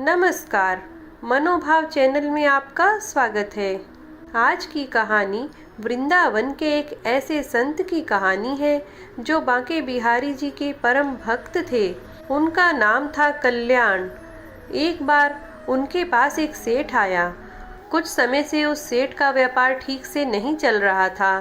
नमस्कार, मनोभाव चैनल में आपका स्वागत है। आज की कहानी वृंदावन के एक ऐसे संत की कहानी है जो बांके बिहारी जी के परम भक्त थे। उनका नाम था कल्याण। एक बार उनके पास एक सेठ आया। कुछ समय से उस सेठ का व्यापार ठीक से नहीं चल रहा था।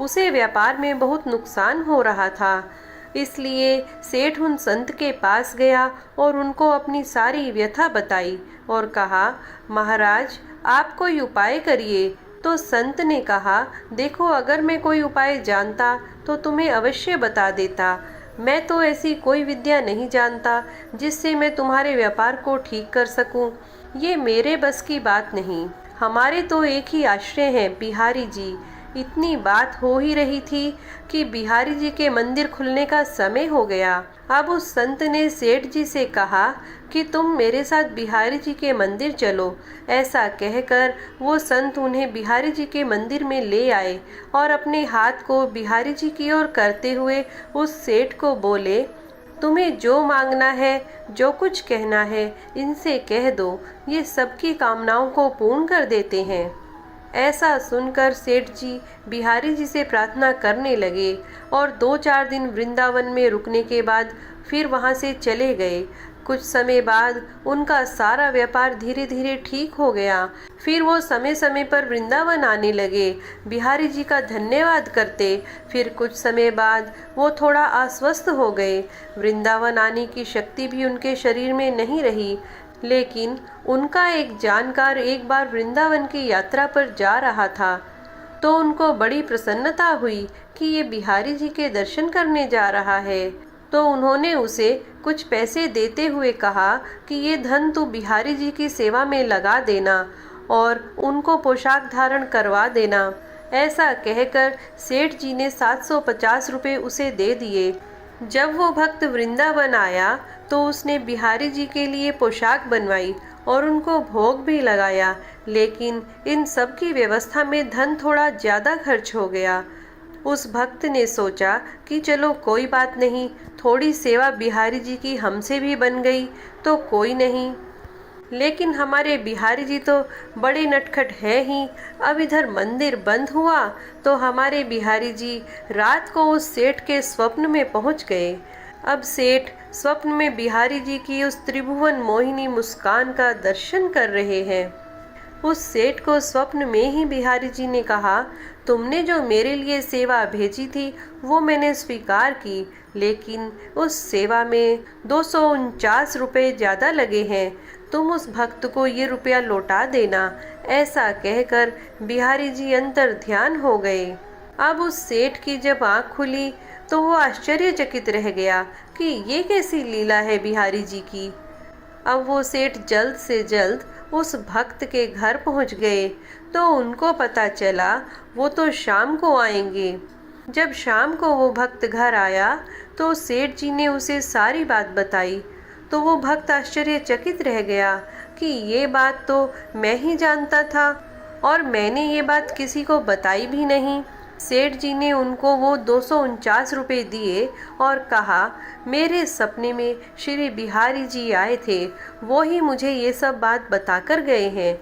उसे व्यापार में बहुत नुकसान हो रहा था। इसलिए सेठ उन संत के पास गया और उनको अपनी सारी व्यथा बताई और कहा, महाराज आप कोई उपाय करिए। तो संत ने कहा, देखो अगर मैं कोई उपाय जानता तो तुम्हें अवश्य बता देता। मैं तो ऐसी कोई विद्या नहीं जानता जिससे मैं तुम्हारे व्यापार को ठीक कर सकूं। ये मेरे बस की बात नहीं। हमारे तो एक ही आश्रय हैं, बिहारी जी। इतनी बात हो ही रही थी कि बिहारी जी के मंदिर खुलने का समय हो गया। अब उस संत ने सेठ जी से कहा कि तुम मेरे साथ बिहारी जी के मंदिर चलो। ऐसा कहकर वो संत उन्हें बिहारी जी के मंदिर में ले आए और अपने हाथ को बिहारी जी की ओर करते हुए उस सेठ को बोले, तुम्हें जो मांगना है, जो कुछ कहना है, इनसे कह दो। ये सबकी कामनाओं को पूर्ण कर देते हैं। ऐसा सुनकर सेठ जी बिहारी जी से प्रार्थना करने लगे और 2-4 दिन वृंदावन में रुकने के बाद फिर वहां से चले गए। कुछ समय बाद उनका सारा व्यापार धीरे धीरे ठीक हो गया। फिर वो समय समय पर वृंदावन आने लगे, बिहारी जी का धन्यवाद करते। फिर कुछ समय बाद वो थोड़ा अस्वस्थ हो गए। वृंदावन आने की शक्ति भी उनके शरीर में नहीं रही। लेकिन उनका एक जानकार एक बार वृंदावन की यात्रा पर जा रहा था तो उनको बड़ी प्रसन्नता हुई कि ये बिहारी जी के दर्शन करने जा रहा है। तो उन्होंने उसे कुछ पैसे देते हुए कहा कि ये धन तू बिहारी जी की सेवा में लगा देना और उनको पोशाक धारण करवा देना। ऐसा कहकर सेठ जी ने 750 रुपये उसे दे दिए। जब वो भक्त वृंदावन आया तो उसने बिहारी जी के लिए पोशाक बनवाई और उनको भोग भी लगाया। लेकिन इन सब की व्यवस्था में धन थोड़ा ज़्यादा खर्च हो गया। उस भक्त ने सोचा कि चलो कोई बात नहीं, थोड़ी सेवा बिहारी जी की हमसे भी बन गई तो कोई नहीं। लेकिन हमारे बिहारी जी तो बड़े नटखट है ही। अब इधर मंदिर बंद हुआ तो हमारे बिहारी जी रात को उस सेठ के स्वप्न में पहुंच गए। अब सेठ स्वप्न में बिहारी जी की उस त्रिभुवन मोहिनी मुस्कान का दर्शन कर रहे हैं। उस सेठ को स्वप्न में ही बिहारी जी ने कहा, तुमने जो मेरे लिए सेवा भेजी थी वो मैंने स्वीकार की, लेकिन उस सेवा में 249 रुपये ज़्यादा लगे हैं। तुम उस भक्त को ये रुपया लौटा देना। ऐसा कहकर बिहारी जी अंतर ध्यान हो गए। अब उस सेठ की जब आँख खुली तो वो आश्चर्यचकित रह गया कि ये कैसी लीला है बिहारी जी की। अब वो सेठ जल्द से जल्द उस भक्त के घर पहुंच गए तो उनको पता चला वो तो शाम को आएंगे। जब शाम को वो भक्त घर आया तो सेठ जी ने उसे सारी बात बताई तो वो भक्त आश्चर्यचकित रह गया कि ये बात तो मैं ही जानता था और मैंने ये बात किसी को बताई भी नहीं। सेठ जी ने उनको वो 249 रुपये दिए और कहा, मेरे सपने में श्री बिहारी जी आए थे, वो ही मुझे ये सब बात बताकर गए हैं।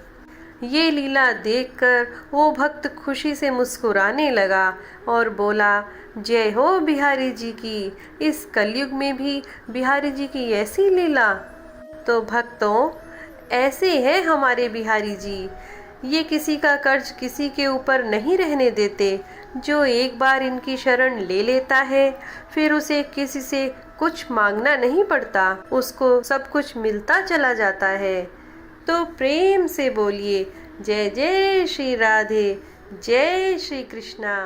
ये लीला देखकर वो भक्त खुशी से मुस्कुराने लगा और बोला, जय हो बिहारी जी की। इस कलयुग में भी बिहारी जी की ऐसी लीला। तो भक्तों, ऐसे हैं हमारे बिहारी जी। ये किसी का कर्ज किसी के ऊपर नहीं रहने देते। जो एक बार इनकी शरण ले लेता है फिर उसे किसी से कुछ मांगना नहीं पड़ता, उसको सब कुछ मिलता चला जाता है। तो प्रेम से बोलिए, जय जय श्री राधे, जय श्री कृष्णा।